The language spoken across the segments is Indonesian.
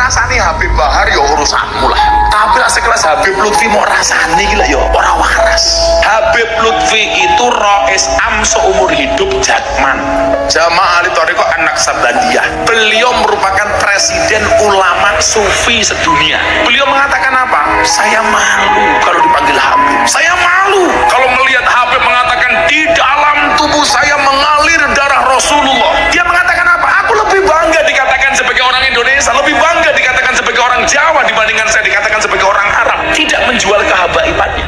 ngrasani Habib Bahar ya urusanmu lah. Tapi lah sekelas Habib Lutfi mau rasani gila ya orang waras. Habib Lutfi itu Rois Am seumur hidup Jakman, Jamaah Ahli Thariqah An-Naqsabandiyah. Beliau merupakan presiden ulama sufi sedunia. Beliau mengatakan apa? Saya malu kalau dipanggil Habib. Saya malu kalau melihat Habib mengatakan di dalam tubuh saya mengalir darah Rasulullah. Dia mengatakan apa? Aku lebih bangga dikatakan sebagai orang Indonesia, lebih bangga dikatakan sebagai orang Jawa dibandingkan saya dikatakan sebagai orang Arab. Tidak menjual kehabaibannya.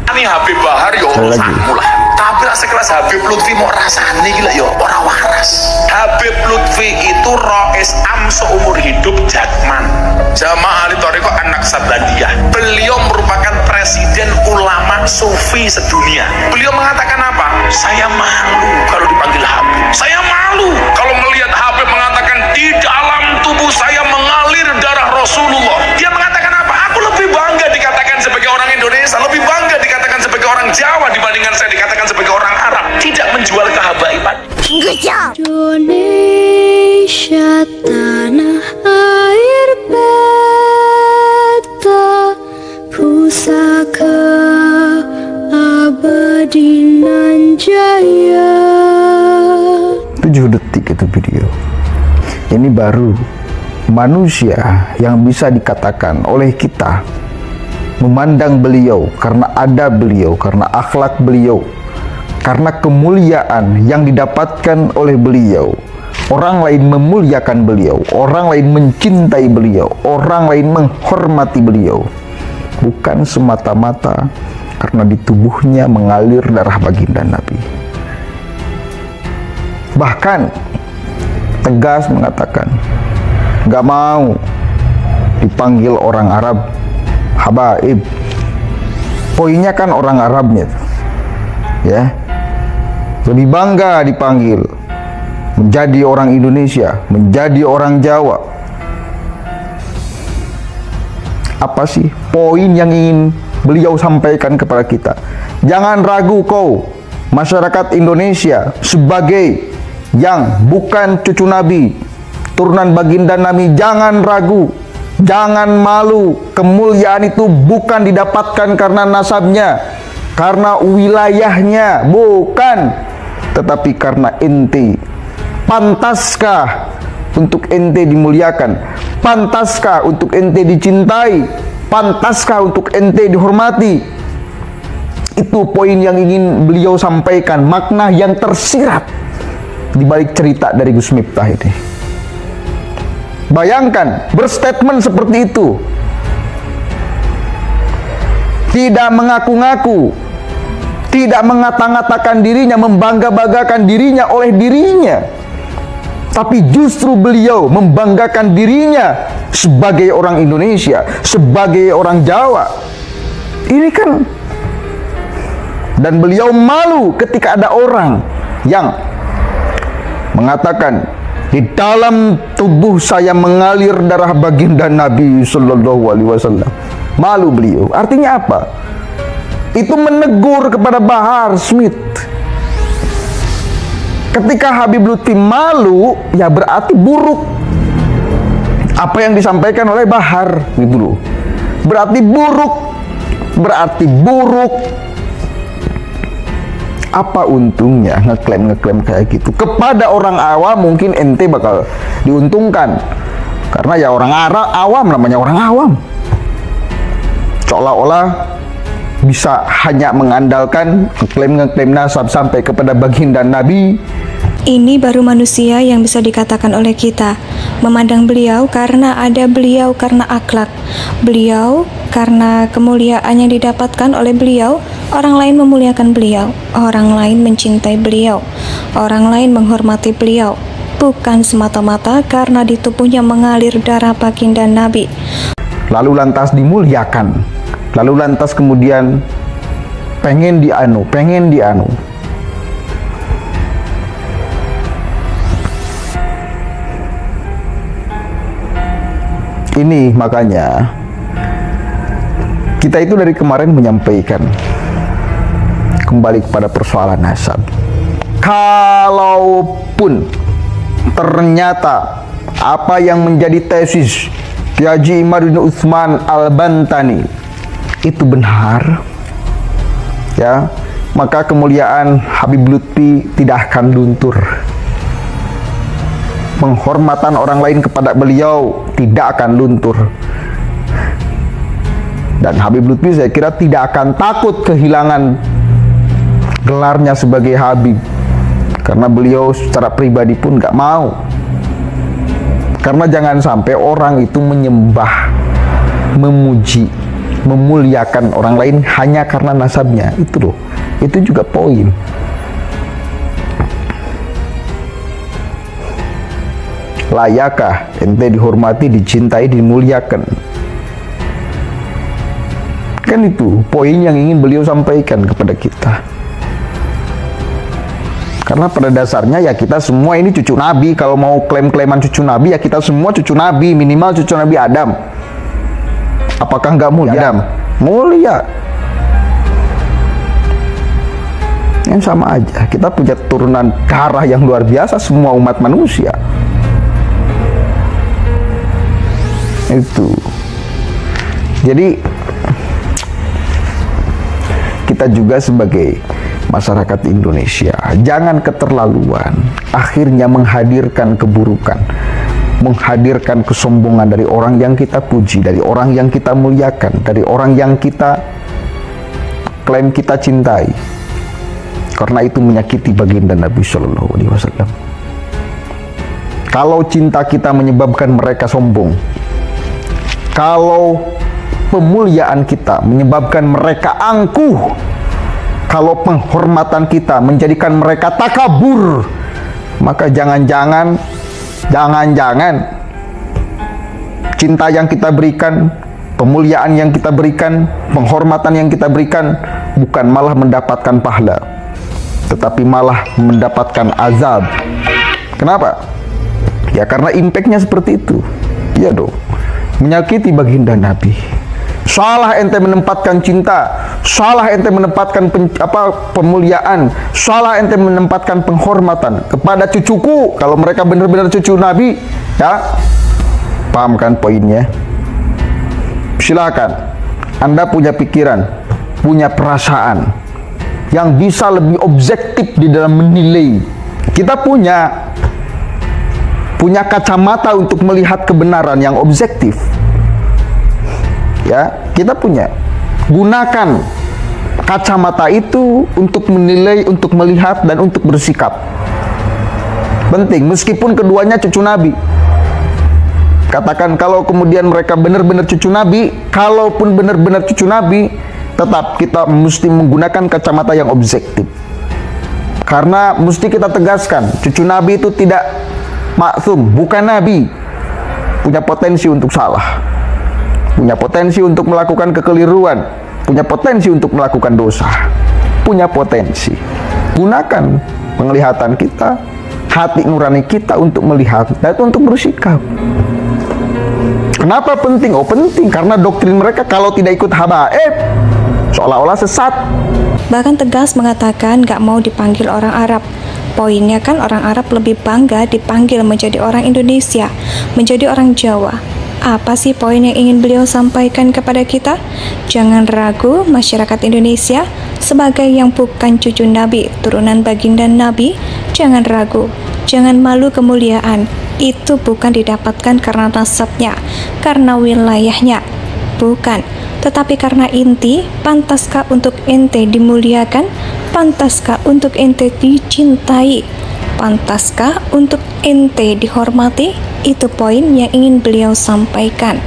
Ini Habib Bahar ya urusanmu lah. Tapi lah sekelas Habib Lutfi mau rasani gila ya orang waras. Habib Lutfi itu Rois Am seumur hidup Jakman, Jamaah Ahli Thariqah An-Naqsabandiyah. Beliau merupakan presiden ulama sufi sedunia. Beliau mengatakan apa? Saya malu kalau dipanggil Habib. Saya malu kalau melihat Habib mengatakan di dalam tubuh saya mengalir darah Rasulullah. Dia mengatakan apa? Aku lebih bangga dikatakan sebagai orang Indonesia, lebih bangga dikatakan sebagai orang Jawa dibandingkan saya dikatakan sebagai orang Arab. Tidak menjual kehabaiban. Indonesia tanah air beta, pusaka abadi nan jaya. 7 detik itu video. Ini baru manusia yang bisa dikatakan oleh kita memandang beliau karena ada beliau, karena akhlak beliau, karena kemuliaan yang didapatkan oleh beliau. Orang lain memuliakan beliau, orang lain mencintai beliau, orang lain menghormati beliau, bukan semata-mata karena di tubuhnya mengalir darah baginda Nabi. Bahkan tegas mengatakan gak mau dipanggil orang Arab habaib. Poinnya kan orang Arabnya ya, lebih bangga dipanggil menjadi orang Indonesia, menjadi orang Jawa. Apa sih poin yang ingin beliau sampaikan kepada kita? Jangan ragu kau masyarakat Indonesia sebagai yang bukan cucu Nabi, turunan baginda Nabi, jangan ragu, jangan malu. Kemuliaan itu bukan didapatkan karena nasabnya, karena wilayahnya, bukan, tetapi karena ente. Pantaskah untuk ente dimuliakan? Pantaskah untuk ente dicintai? Pantaskah untuk ente dihormati? Itu poin yang ingin beliau sampaikan, makna yang tersirat di balik cerita dari Gus Miftah ini. Bayangkan berstatement seperti itu, tidak mengaku-ngaku, tidak mengata-ngatakan dirinya, membangga-banggakan dirinya oleh dirinya, tapi justru beliau membanggakan dirinya sebagai orang Indonesia, sebagai orang Jawa. Ini kan, dan beliau malu ketika ada orang yang mengatakan di dalam tubuh saya mengalir darah baginda Nabi Sallallahu Alaihi Wasallam. Malu beliau. Artinya apa? Itu menegur kepada Bahar Smith. Ketika Habib Lutfi malu, ya berarti buruk apa yang disampaikan oleh Bahar, gitu loh. Berarti buruk, berarti buruk. Apa untungnya ngeklaim kayak gitu? Kepada orang awam mungkin ente bakal diuntungkan, karena ya orang Arab awam, namanya orang awam, seolah-olah bisa hanya mengandalkan ngeklaim nasab sampai kepada baginda Nabi. Ini baru manusia yang bisa dikatakan oleh kita memandang beliau karena ada beliau, karena akhlak beliau, karena kemuliaan yang didapatkan oleh beliau. Orang lain memuliakan beliau, orang lain mencintai beliau, orang lain menghormati beliau, bukan semata-mata karena di tubuhnya mengalir darah baginda Nabi. Lalu lantas dimuliakan, lalu lantas kemudian pengen dianu. Ini makanya kita itu dari kemarin menyampaikan kembali kepada persoalan nasab. Kalaupun ternyata apa yang menjadi tesis Kiai Haji Imaduddin Utsman Al-Bantani itu benar, ya, maka kemuliaan Habib Lutfi tidak akan luntur. Penghormatan orang lain kepada beliau tidak akan luntur. Dan Habib Lutfi saya kira tidak akan takut kehilangan gelarnya sebagai Habib, karena beliau secara pribadi pun nggak mau. Karena jangan sampai orang itu menyembah, memuji, memuliakan orang lain hanya karena nasabnya. Itu loh, itu juga poin. Layakkah ente dihormati, dicintai, dimuliakan? Kan itu poin yang ingin beliau sampaikan kepada kita. Karena pada dasarnya ya kita semua ini cucu Nabi. Kalau mau klaim-klaiman cucu Nabi, ya kita semua cucu Nabi, minimal cucu Nabi Adam. Apakah nggak mulia? Adam mulia. Yang sama aja, kita punya turunan darah yang luar biasa, semua umat manusia. Itu. Jadi kita juga sebagai masyarakat Indonesia jangan keterlaluan akhirnya menghadirkan keburukan, menghadirkan kesombongan dari orang yang kita puji, dari orang yang kita muliakan, dari orang yang kita klaim kita cintai, karena itu menyakiti baginda Nabi Shallallahu Alaihi Wasallam. Kalau cinta kita menyebabkan mereka sombong, kalau pemuliaan kita menyebabkan mereka angkuh, kalau penghormatan kita menjadikan mereka takabur, maka jangan-jangan cinta yang kita berikan, pemuliaan yang kita berikan, penghormatan yang kita berikan bukan malah mendapatkan pahala, tetapi malah mendapatkan azab. Kenapa? Ya karena impactnya seperti itu. Ya dong, menyakiti baginda Nabi. Salah ente menempatkan cinta, salah ente menempatkan pemuliaan, salah ente menempatkan penghormatan kepada cucuku. Kalau mereka benar-benar cucu Nabi, ya, paham kan poinnya? Silakan, Anda punya pikiran, punya perasaan yang bisa lebih objektif di dalam menilai. Kita punya kacamata untuk melihat kebenaran yang objektif. Ya, kita punya. Gunakan kacamata itu untuk menilai, untuk melihat, dan untuk bersikap. Penting, meskipun keduanya cucu Nabi. Katakan kalau kemudian mereka benar-benar cucu Nabi, kalaupun benar-benar cucu Nabi, tetap kita mesti menggunakan kacamata yang objektif. Karena mesti kita tegaskan, cucu Nabi itu tidak maksum, bukan Nabi. Punya potensi untuk salah, punya potensi untuk melakukan kekeliruan, punya potensi untuk melakukan dosa, punya potensi. Gunakan penglihatan kita, hati nurani kita untuk melihat dan untuk bersikap. Kenapa penting? Oh penting, karena doktrin mereka kalau tidak ikut habaib, seolah-olah sesat. Bahkan tegas mengatakan gak mau dipanggil orang Arab. Poinnya kan orang Arab lebih bangga dipanggil menjadi orang Indonesia, menjadi orang Jawa. Apa sih poin yang ingin beliau sampaikan kepada kita? Jangan ragu masyarakat Indonesia sebagai yang bukan cucu Nabi, turunan baginda Nabi. Jangan ragu, jangan malu kemuliaan. Itu bukan didapatkan karena nasabnya, karena wilayahnya. Bukan, tetapi karena inti. Pantaskah untuk ente dimuliakan? Pantaskah untuk ente dicintai? Pantaskah untuk ente dihormati? Itu poin yang ingin beliau sampaikan.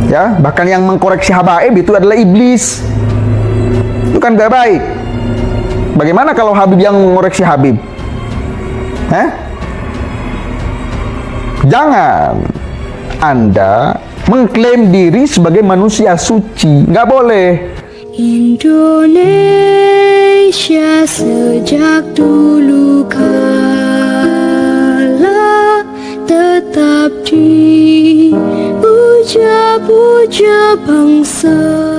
Ya, bahkan yang mengkoreksi habaib itu adalah iblis. Itu kan gak baik. Bagaimana kalau Habib yang mengoreksi Habib? Jangan Anda mengklaim diri sebagai manusia suci. Nggak boleh. Indonesia sejak dulu kala tetap dipuja-puja bangsa.